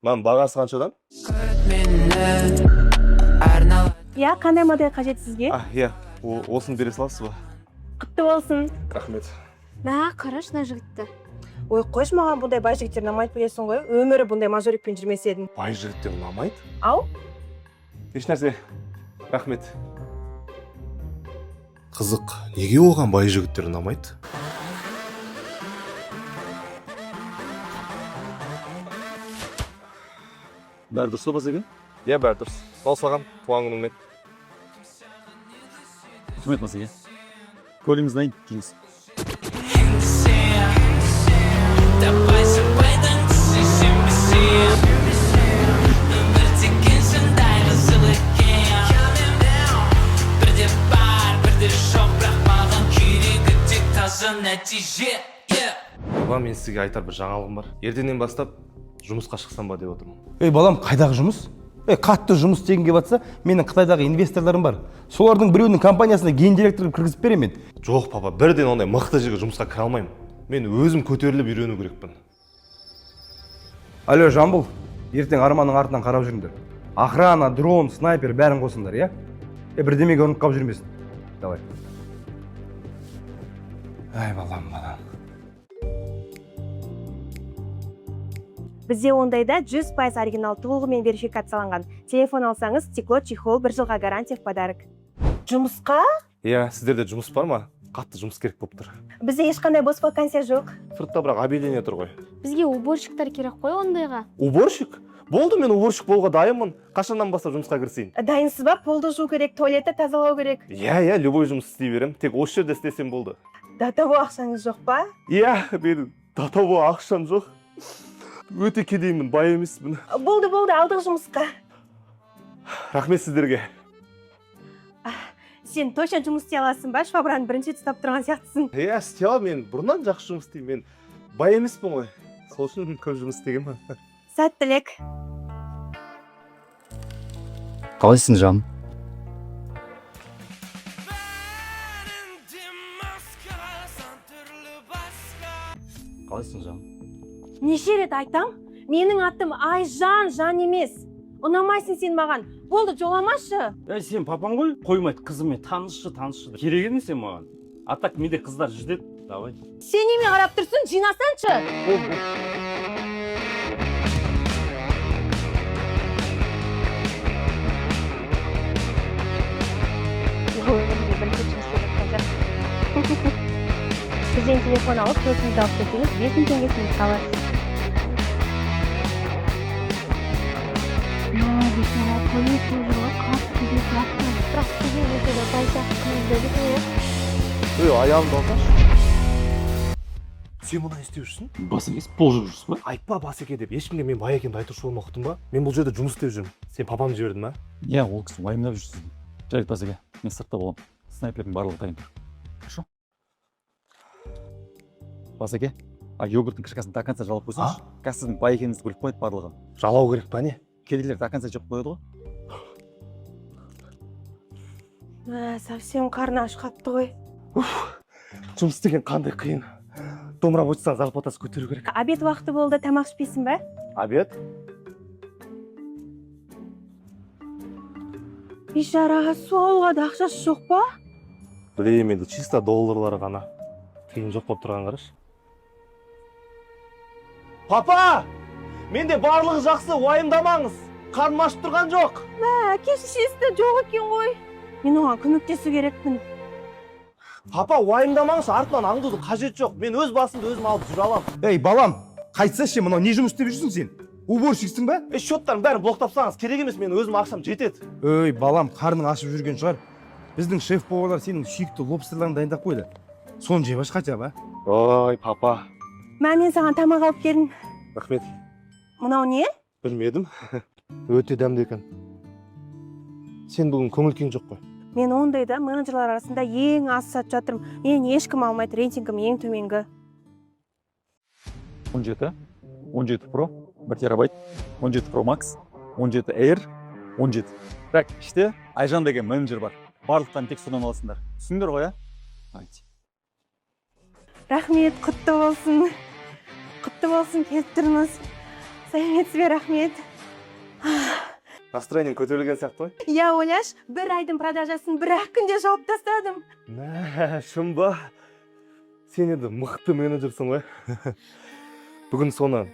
Маған бағасы қаншадан? Иә, қандай модель қажет сізге? Иә, осыны бере саласыз ба? Құтты болсын. Рахмет. Мә, қараш мына жігітті. Ой, қойш, маған бұндай бай жігіттер ұнамайды білесің ғой. Өмірі бұндай мажорикпен жүрмес едім. Бай жігіттер ұнамайды? Ау? Еш нәрсе. Рахмет. Қызық, неге оған бай жігіттер ұнамайды? Бәрі дұрыс па Базеге? Иә, бәрі дұрыс. Сол саған туған күніңмен. Рахмет Базеге. Көліңіз дайын, келіңіз. Баба, мен сізге айтар бір жаңалығым бар. Ертеңнен бастап жұмысқа шықсам ба деп отырмын. Ей балам, қайдағы жұмыс? Қатты жұмыс істегің келіп жатса, менің Қытайдағы инвесторларым бар. Солардың біреуінің компаниясына гендиректор кіргізіп беремін мен. Жоқ, папа, бірден ондай мықты жерге жұмысқа кіре алмаймын. Мен өзім көтеріліп үйрену керекпін. Алло, Жамбыл, ертең Арманның артынан қарап жүріңдер. Охрана, дрон, снайпер бәрін қосыңдар, иә? Бірдемеге ұмытып қалып жүрмесін. Давай. Ай, балам. Бізде ондайда 100% оригинал толығымен верификацияланған. Телефон алсаңыз, стекло, чехол, 1 жылға гарантия в подарок. Жұмысқа? Иә, сіздерде жұмыс бар ма? Қатты жұмыс керек болып тұр. Бізде ешқандай бос вакансия жоқ. Сыртта бірақ объявление тұр ғой. Бізге уборщиктер керек қой ондайға. Уборщик? Болды, мен уборщик болуға дайынмын. Қашаннан бастап жұмысқа кірісейін? Дайынсыз ба? Полды жуу керек, туалетті тазалау керек. Иә, любой жұмыс істей берем. Тек осы жерде істесем болды. Датабу ақшаңыз жоқ па? Иә, менің датабу ақшам жоқ. Өте кедеймін, бай емеспін. Болды, алдық жұмысқа. Рахмет сіздерге. Сен точно жұмыс істей аласың ба? Швабраны бірінші ұстап тұрған сияқтысың. Иә, істей аламын, мен бұрыннан жақсы жұмыс істеймін. Мен бай емеспін ғой. Сол үшін көп жұмыс істегенмін. Сәттілік. Қалайсың, жан? Қалайсың, жан? Неше рет айтам? Менің атым Айжан, жан емес. Ұнамайсың сен маған. Болды, жоламашы. Сен папаң ғой, қоймайды қызымен танысшы. Керек емес сен маған. А так менде қыздар жүдет. Давай. Сен неме қарап тұрсың, жинасаншы. Бізден телефон алып, көзіңізді алып кетсеңіз, 5 теңгесін қаласыз. Аяғымды алсашы. Сен мұны істеп жүрсің? Бас емес, пол жүріп жүрсің ба? Айтпа Басеке деп, ешкімге мен бай екенімді айтушы болмақпын ба? Мен бұл жерде жұмыс істеп жүрмін. Сен папамды жібердің ба? Иә, ол кісі уайымдап жүрсің. Жарайды, Басеке, мен сыртта боламын. Снайпердің барлығы дайын тұр. Хорошо? Басеке, йогурттың крышкасын до конца жалап қойсаңшы. Қазір сіздің бай екеніңізді көріп қойды барлығы. Жалау керек па не? Кедейлер до конца жеп қояды ғой. Совсем қарны аш қатты ғой. Жұмыс істеген қандай қиын. Домра бойшысаң зарплатасы көтеру керек. Обед уақыты болды, тамақ ішпейсің ба? Обед? Бейшараға су алуға да ақшасы жоқ па? Білеймін, енді чисто долларлары ғана. Кейін жоқ болып тұрған қараш. Папа! Менде барлығы жақсы, уайымдамаңыз. Қарным ашып тұрған жоқ. Әке-шешесі жоқ екен ғой. Мен оған көмектесу керекпін. Папа, уайымдамаңыз, артынан аңдудың қажет жоқ. Мен өз басымды өзім алып жүре алам. Ей балам, қайтсашы, мынау не жұмыс істеп жүрсің сен? Уборщиксің ба? Счеттарын бәрін блоктапсаңыз керек емес, мен өзім ақшам жетеді. Ей балам, қарның ашып жүрген шығар. Біздің шеф-поварлар сенің сүйікті лобстерлерін дайындап қойды. Соны жеп аш хотя бы. Ой, папа. Мен саған тамақ алып келдім. Рахмет. Мынау не? Білмедім. Өте дәмді екен. Сен бүгін көңіл күйің жоқ қой. Мен ондайда менеджерлар арасында ең аз сатып жатырмын. Мен ешкім алмайды, рейтингім ең төменгі. 17 Pro, 1 терабайт, 17 Pro Max, 17 Air, 17. Так, іште Айжан деген менеджер бар. Барлықтан тек содан аласыңдар. Түсіңдер ғой, Рахмет, құтты болсын. Құтты болсын, келіп тұрмыз. сәлеметсіз рахмет. Настроениең көтерілген сияқты ғой. Иә, ойлаш, бір айдың продажасын бір-ақ күнде жауып тастадым. Мә, шын ба? Сен енді мықты менеджерсің ғой. Бүгін соны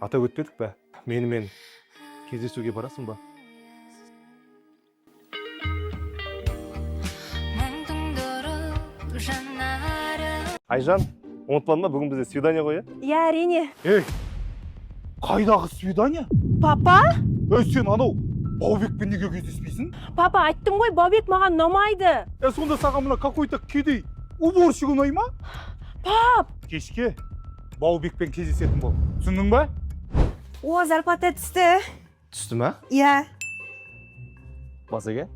атап өтпедік пе? Менімен кездесуге барасың ба? Айжан, ұмытпадың ба? Бүгін бізде свидание ғой, Иә, әрине. Ей, қайдағы свидание? Папа? Сен анау Баубекпен неге кездеспейсің? Папа, айттым ғой, Баубек маған ұнамайды. Сонда саған мына какой-то кедей уборщик ұнай ма? Пап! Кешке Баубекпен кездесетін бол. Түсіндің ба? О, зарплата түсті. Түсті ма? Иә. Басеке,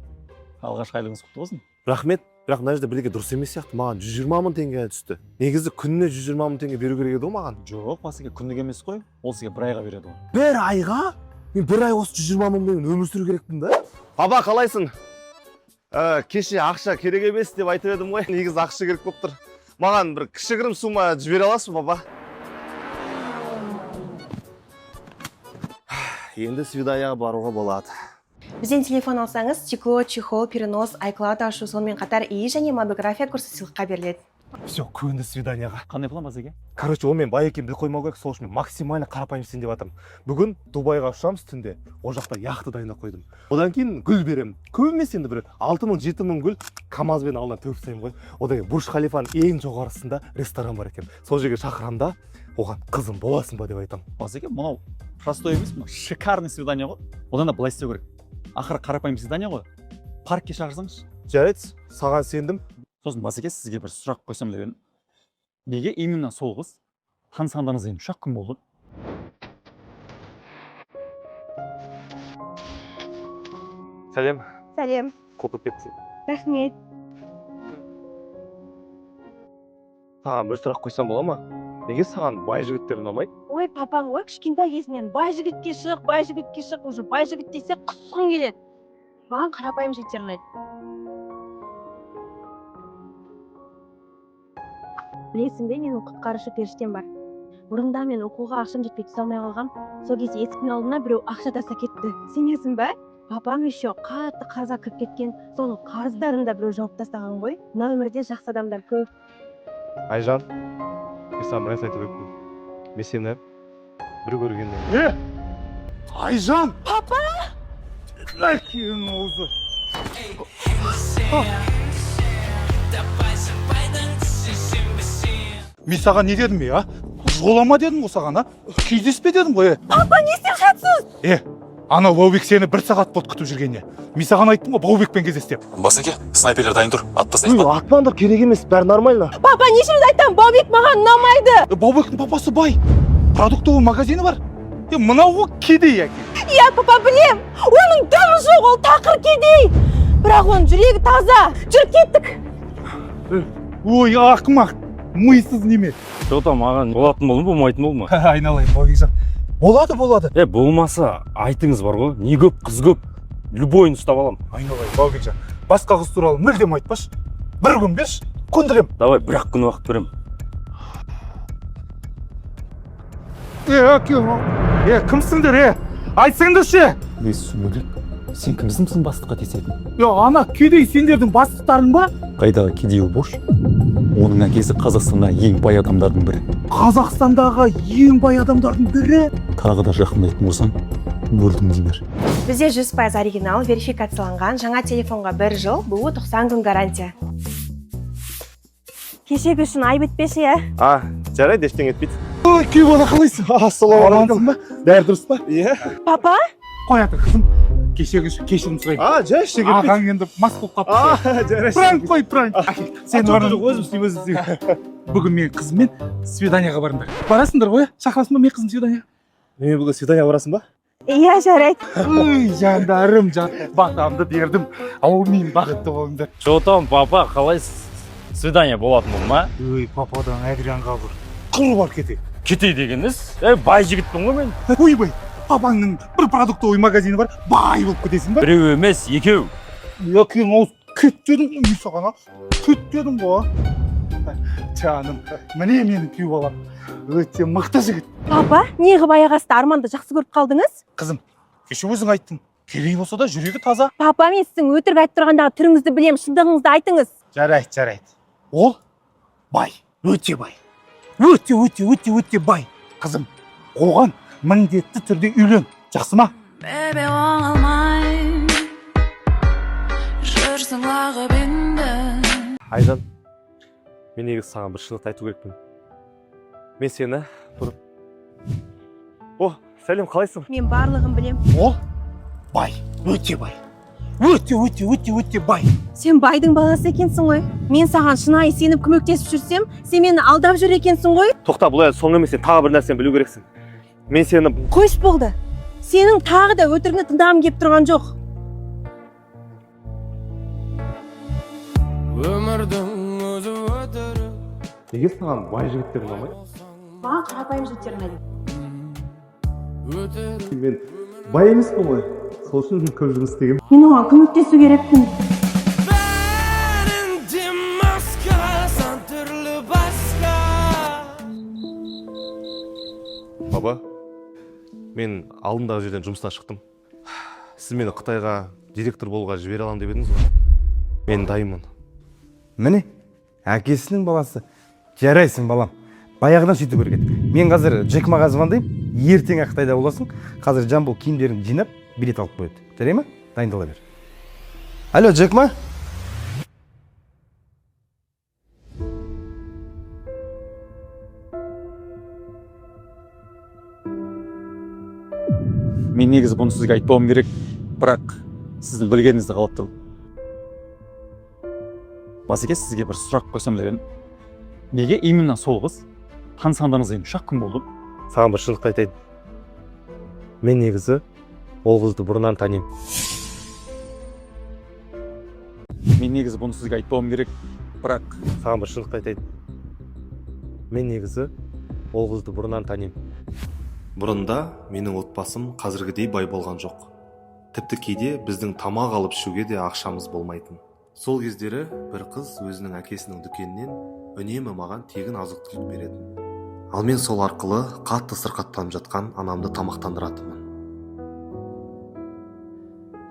алғашқы айлығыңыз құтты болсын. Рахмет. Бірақ мына жерде біреуге дұрыс емес сияқты. Маған 120 мың теңге түсті. Негізі күніне 120 мың теңге беру керек еді ғой маған. Жоқ, Басеке, күндік емес қой. Ол сізге бір айға береді ғой. Бір айға? Мен бір ай осы 120 мыңмен өмір сүру керекпін да? Баба, қалайсың? Кеше ақша керек емес деп айтып едім ғой. Негізі ақша керек болып тұр. Маған бір кішігірім сума жібере аласың, баба? Енді свиданияға баруға болады. Бізден телефон алсаңыз, стекло, чехол, перенос, iCloud ашу, сонымен қатар и және мобиграфия курсы сыйлыққа беріледі. Все, көнді свиданияға. Қандай план, Басеке? Короче, ол мен бай екенін біліп қоймау керек, сол үшін мен максимально қарапайым істейін деп жатырмын. Бүгін Дубайға ұшамыз түнде. Ол жақта яхта дайындап қойдым. Одан кейін гүл беремін. Көп емес енді бір 6 мың 7 мың гүл КамАЗбен алдына төгіп тастаймын ғой. Одан кейін Бурж Халифаның ең жоғарысында ресторан бар екен. Сол жерге шақырамын да, оған қызым боласың ба деп айтамын. Басеке, мынау простой емес, мынау шикарный свидание ғой. Одан да былай істеу керек. Ақыры қарапайым свидание ғой. Паркке шақырсаңыз. Жарайды, саған сендім. Сосын Басеке, сізге бір сұрақ қойсам деп едім. Неге именно сол қыз танысқандарыңыз енді 3 күн болды? Сәлем. Сәлем. Қопып кетсің. Рахмет. Саған бір сұрақ қойсам бола ма? Неге саған бай жігіттер ұнамайды? Ой, папаң ғой, кішкентай кезінен бай жігітке шық, уже бай жігіт десе құсқың келеді. Маған қарапайым жігіттер ұнайды. Білесің бе, менің құтқарушы періштем бар. Бұрында мен оқуға ақшам жетпей түсе алмай қалғам. Сол кезде есіктің алдына біреу ақша тастап кетті. Сенесің бе? Папам еще қатты қарызға кіріп кеткен. Соның қарыздарын да біреу жауып тастаған ғой. Мына өмірде жақсы адамдар көп. Айжан, мен саған бір нәрсе айтып өтпеймін. Мен сені бір көргеннен. Айжан! Папа! Әкенің аузы. Мен саған не дедім, а? Жолама дедім ғой саған, а? Кездеспе дедім ғой, Папа, не істеп жатсыз? Анау Баубек сені 1 сағат болды күтіп жүргенде. Мен саған айттым ғой, Баубекпен кездес деп. Басеке, снайперлер дайын тұр, аттасайын. Атмаңдар, керек емес, бәрі нормально. Папа, неше рет айтам, Баубек маған ұнамайды. Баубектің папасы бай. Продуктовый магазині бар. Мынау ғой кедей әке. Иә, папа, білем. Оның дымы жоқ, ол тақыр кедей. Бірақ оның жүрегі таза. Жүріп кеттік. Ой, ақымақ. Мыйсыз неме. Жота, маған болатын бол ма, болмайтын бол ма? Айналайын, Баубекжан. Болады. Болмаса айтыңыз бар ғой, не көп, қыз көп. Любойын ұстап алам. Айналайын, Баубекжан. Басқа қыз туралы мүлдем айтпаш. Бір күн берші, көндірем. Давай, бір-ақ күн уақыт берем. Кімсіңдер, айтсаңдаршы. Сүмелек, сен кімсің бастыққа тесетін? Ана кедей сендердің бастықтарың ба? Қайдағы кедей бош? Оның әкесі Қазақстанда ең бай адамдардың бірі. Қазақстандағы ең бай адамдардың бірі? Тағы да жақындайтын болсаң, бөлдің деймер. Бізде 100% оригинал, верификацияланған жаңа телефонға 1 жыл, бұл 90 күн гарантия. Кешегі үшін ай бітпеші, Жарайды, ештеңе етпейді. Ой, бала қалайсың? Ассалаумағалейкум. Бәрі дұрыс па? Иә. Папа? Қоятын қызым, кешегі үшін кешірім сұраймын. Жай, ештеңе етпейді. Ағаң енді мас болып қапты. Жарайды. Пранк қой, пранк. Сен Өзім істеймін. Бүгін мен қызыммен свиданияға барыңдар. Барасыңдар ғой, шақырасың ба мен қызым свиданияға? Мен бүгін свиданияға барасың ба? Иә, жарайды. Ой, жандарым, батамды бердім. Аумин, бақытты болыңдар. Жотам, папа, қалай свидание болатын бол ма? Ой, пападан әгранға бір қыр бар кетек. Кетей дегеніңіз? Бай жігітпін ғой мен. Ойбай, папаңның бір продуктовый магазині бар, бай болып кетесің ба? Біреу емес, екеу. Екен ауыз кет дедің ғой, саған, кет дедің ғой. жаным, міне менің күйеу балам. Өте мықты жігіт. Папа, не қылып аяқ асты Арманды жақсы көріп қалдыңыз? Қызым, кеше өзің айттың. Кедей болса да жүрегі таза. Папа, мен сіздің өтірік айтып тұрғандағы түріңізді білем, шындығыңызды айтыңыз. Жарайды. Ол бай, өте бай. Өте бай. Қызым, оған міндетті түрде үйлен. Жақсы ма? Baby оңалмай жүрсің лағып енді. Айжан, мен негізі саған бір шындықты айту керекпін. Мен сені тұрып. О, сәлем, қалайсың? Мен барлығын білем. Ол бай, өте бай. Өте бай. Сен байдың баласы екенсің ғой. Мен саған шынайы сеніп көмектесіп жүрсем, сен мені алдап жүр екенсің ғой. Тоқта, бұл соңғы емес, сен тағы бір нәрсені білу керексің. Мен сені Қойш болды. Сенің тағы да өтірігіңді тыңдағым келіп тұрған жоқ. неге саған бай жігіттер ұнамайды? Маған қарапайым жігіттер ұнайды. Мен бай емеспін ғой. Сол үшін көп жұмыс істегенмін. Мен оған көмектесу керекпін. Баба, мен алдындағы жерден жұмыстан шықтым. Сіз мені Қытайға директор болуға жібере аламын деп едіңіз ғой. Мен дайынмын. Міне, әкесінің баласы. Жарайсың балам. Баяғыдан сөйтіп керек еді. Мен қазір Джек Маға звондаймын. Ертең Қытайда боласың. Қазір Жамбыл киімдерін жинап, билет алып қояды. Жарай ма? Дайындала бер. Алло, Джек Ма? Мен негізі бұны сізге айтпауым керек, бірақ сіздің білгеніңізді қалап тұрмын. Басеке, сізге бір сұрақ қойсам деп едім. Неге именно сол қыз танысқандарыңызға 3-ақ күн болды? Саған бір шындықты айтайын. Мен негізі ол қызды бұрыннан танимын. Мен негізі бұны сізге айтпауым керек, бірақ Саған бір шындықты айтайын. Мен негізі ол қызды бұрыннан танимын. Бұрында менің отбасым қазіргідей бай болған жоқ. Тіпті кейде біздің тамақ алып ішуге де ақшамыз болмайтын. Сол кездері бір қыз өзінің әкесінің дүкенінен үнемі маған тегін азық-түлік беретін. Ал мен сол арқылы қатты сырқаттанып жатқан анамды тамақтандыратынмын.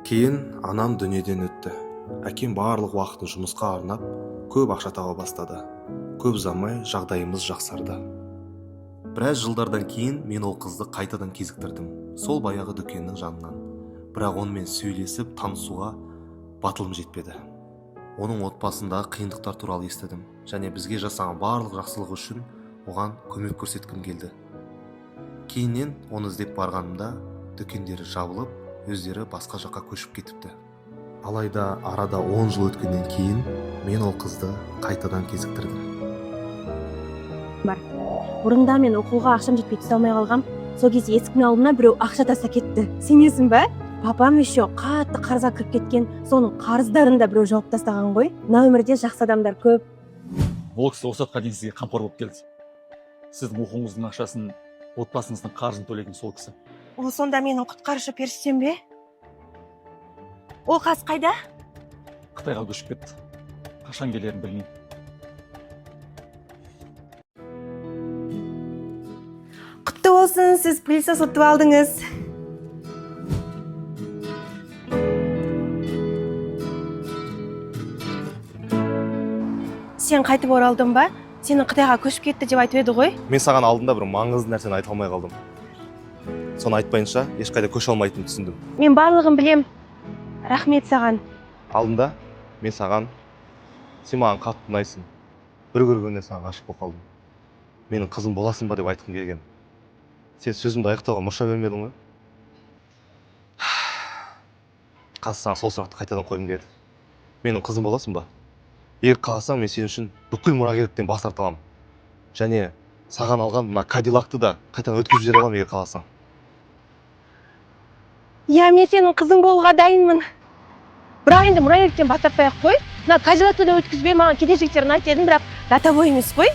Кейін анам дүниеден өтті. Әкем барлық уақытын жұмысқа арнап, көп ақша таба бастады. Көп ұзамай жағдайымыз жақсарды. Біраз жылдардан кейін мен ол қызды қайтадан кезіктірдім. Сол баяғы дүкеннің жанынан. Бірақ онымен сөйлесіп, танысуға батылым жетпеді. Оның отбасындағы қиындықтар туралы естідім. Және бізге жасаған барлық жақсылығы үшін оған көмек көрсеткім келді. Кейіннен оны іздеп барғанымда дүкендері жабылып, өздері басқа жаққа көшіп кетіпті. Алайда арада 10 жыл өткеннен кейін мен ол қызды қайтадан кезіктірдім. Бұрында мен оқуға ақшам жетпей түсе алмай қалғам. Сол кезде есіктің алдына біреу ақша тастап кетті. Сенесің бе? Папам еще қатты қарызға кіріп кеткен. Соның қарыздарын да біреу жауып тастаған ғой. Мына өмірде жақсы адамдар көп. ол кісі осы уақытқа дейін сізге қамқор болып келді. Сіздің оқуыңыздың ақшасын, отбасыңыздың қарызын төлеген сол кісі. Ол сонда менің құтқарушы періштем бе? Ол қыз қайда? Қытайға көшіп кетті. Қашан келерін білмеймін. Құтты болсын, сіз пылесос ұтып алдыңыз. Сен қайтып оралдың ба? Сені Қытайға көшіп кетті деп айтып еді ғой? Мен саған алдында бір маңызды нәрсені айта алмай қалдым. Соны айтпайынша ешқайда көше алмайтынын түсіндім. Мен барлығын білем. Рахмет саған. Алдында мен саған, сен маған қатты ұнайсың. Бір көргенде саған ғашық болып қалдым. Менің қызым боласың ба деп айтқым келген. Сен сөзімді аяқтауға мұрша бермедің ғой. Қазір саған сол сұрақты қайтадан қойғым келеді. Менің қызым боласың ба? Егер қаласаң, мен сен үшін бүкіл мұрагерліктен бас тарта аламын. Және саған алған мына Кадиллакты да қайтадан өткізіп жібере аламын, егер қаласаң. Я, мен сенің қызың болуға дайынмын. Бірақ енді мұрагерліктен бас тартпай-ақ қой. Мына Кадиллакты да өткізбей маған кедейшіліктерін айт дедің, бірақ дата бой емес қой.